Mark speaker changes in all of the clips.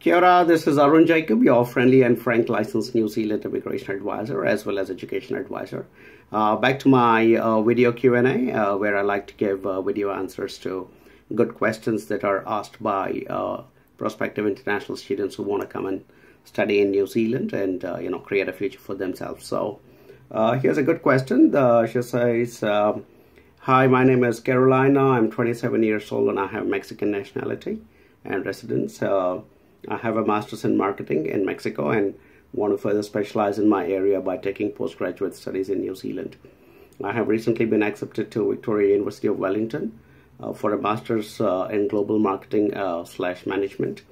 Speaker 1: Kia ora, this is Arun Jacob, your friendly and frank licensed New Zealand immigration advisor as well as education advisor. Back to my video Q&A where I like to give video answers to good questions that are asked by prospective international students who want to come and study in New Zealand and create a future for themselves. So here's a good question. She says, hi, my name is Carolina. I'm 27 years old and I have Mexican nationality and residence. I have a master's in marketing in Mexico and want to further specialize in my area by taking postgraduate studies in New Zealand. I have recently been accepted to Victoria University of Wellington for a master's in global marketing / management,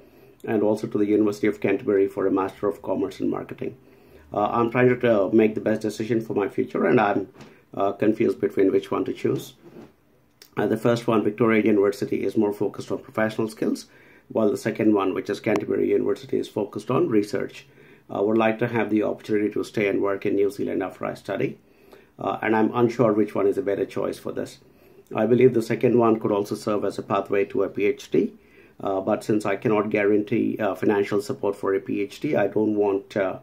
Speaker 1: and also to the University of Canterbury for a master of commerce in marketing. I'm trying to make the best decision for my future, and I'm confused between which one to choose. The first one, Victoria University, is more focused on professional skills, while the second one, which is Canterbury University, is focused on research. I would like to have the opportunity to stay and work in New Zealand after I study, and I'm unsure which one is a better choice for this. I believe the second one could also serve as a pathway to a PhD, but since I cannot guarantee financial support for a PhD, I don't want to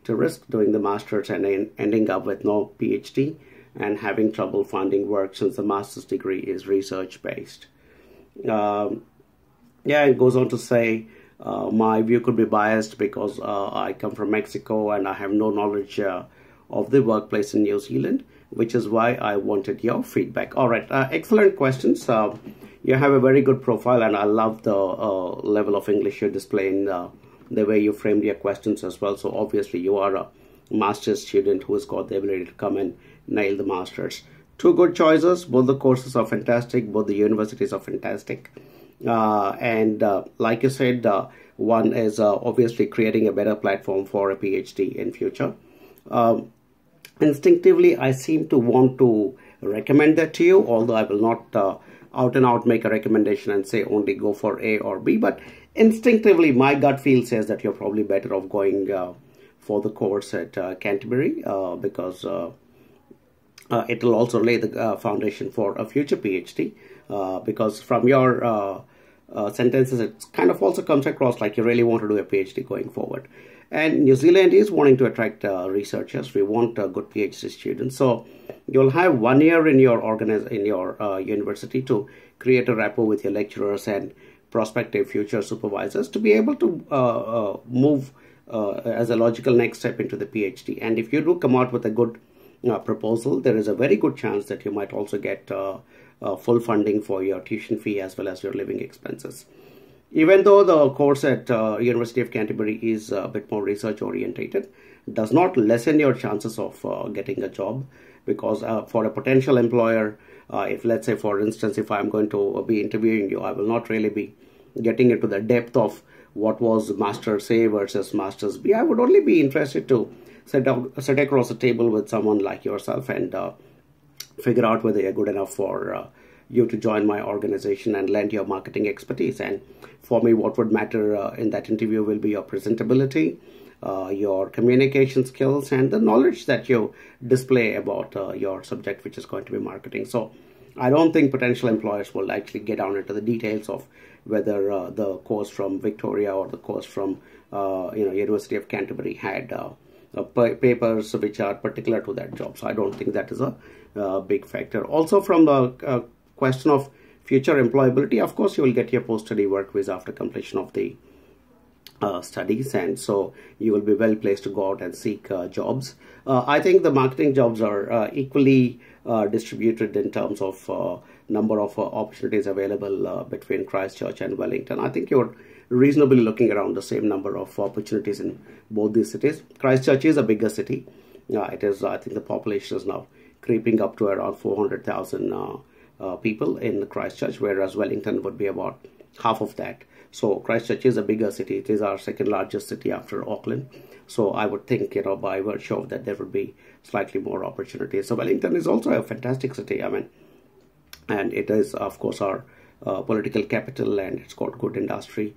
Speaker 1: risk doing the master's and ending up with no PhD and having trouble finding work since the master's degree is research-based. Yeah, it goes on to say, my view could be biased because I come from Mexico and I have no knowledge of the workplace in New Zealand, which is why I wanted your feedback. All right, excellent questions. You have a very good profile, and I love the level of English you display in the way you framed your questions as well. So obviously you are a master's student who has got the ability to come and nail the master's. Two good choices. Both the courses are fantastic. Both the universities are fantastic. And like you said, one is obviously creating a better platform for a PhD in future. Instinctively, I seem to want to recommend that to you, although I will not out and out make a recommendation and say only go for A or B. But instinctively, my gut feel says that you're probably better off going for the course at Canterbury because it will also lay the foundation for a future PhD. Because from your sentences, it kind of also comes across like you really want to do a PhD going forward. And New Zealand is wanting to attract researchers. We want good PhD students. So you'll have 1 year in your university to create a rapport with your lecturers and prospective future supervisors to be able to move as a logical next step into the PhD. And if you do come out with a good proposal, there is a very good chance that you might also get full funding for your tuition fee as well as your living expenses. Even though the course at University of Canterbury is a bit more research orientated, does not lessen your chances of getting a job, because for a potential employer, if let's say for instance, if I'm going to be interviewing you, I will not really be getting into the depth of what was Master's A versus Master's B. I would only be interested to sit across a table with someone like yourself and figure out whether you're good enough for you to join my organization and lend your marketing expertise. And for me, what would matter in that interview will be your presentability, your communication skills, and the knowledge that you display about your subject, which is going to be marketing. So I don't think potential employers will actually get down into the details of whether the course from Victoria or the course from University of Canterbury had papers which are particular to that job. So I don't think that is a big factor. Also, from the question of future employability, of course, you will get your post-study work visa after completion of the studies, and so you will be well placed to go out and seek jobs. I think the marketing jobs are equally distributed in terms of number of opportunities available between Christchurch and Wellington. I think you're reasonably looking around the same number of opportunities in both these cities. Christchurch is a bigger city. It is, I think the population is now creeping up to around 400,000 people in Christchurch, whereas Wellington would be about half of that. So Christchurch is a bigger city. It is our second largest city after Auckland. So I would think, by virtue of that, there would be slightly more opportunities. So Wellington is also a fantastic city. I mean, and it is, of course, our political capital, and it's got good industry.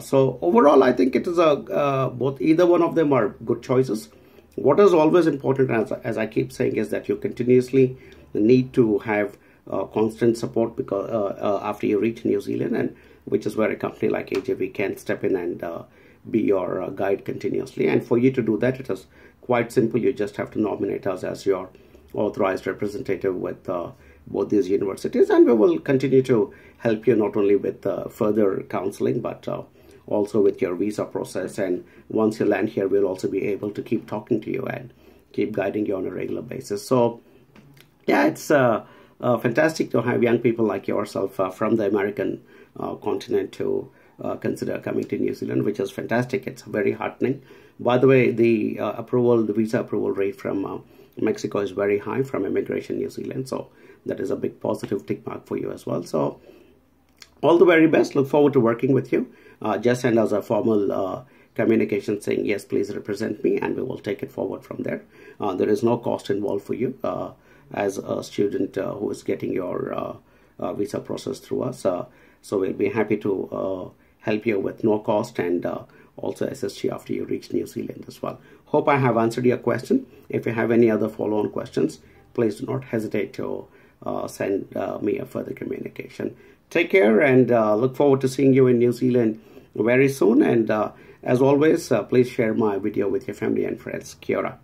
Speaker 1: So overall, I think it is both, either one of them are good choices. What is always important, as I keep saying, is that you continuously need to have constant support because after you reach New Zealand, and which is where a company like AJV can step in and be your guide continuously. And for you to do that, it is quite simple. You just have to nominate us as your authorized representative with both these universities, and we will continue to help you not only with further counseling, but also with your visa process. And once you land here, we'll also be able to keep talking to you and keep guiding you on a regular basis. So yeah, it's fantastic to have young people like yourself from the American continent to consider coming to New Zealand, which is fantastic. It's very heartening. By the way, the visa approval rate from Mexico is very high from Immigration New Zealand, so that is a big positive tick mark for you as well. So all the very best. Look forward to working with you. Just send us a formal communication saying, yes, please represent me, and we will take it forward from there. There is no cost involved for you as a student who is getting your visa process through us. So we'll be happy to help you with no cost and also assist you after you reach New Zealand as well. Hope I have answered your question. If you have any other follow-on questions, please do not hesitate to send me a further communication. Take care, and look forward to seeing you in New Zealand very soon. And as always, please share my video with your family and friends. Kia ora.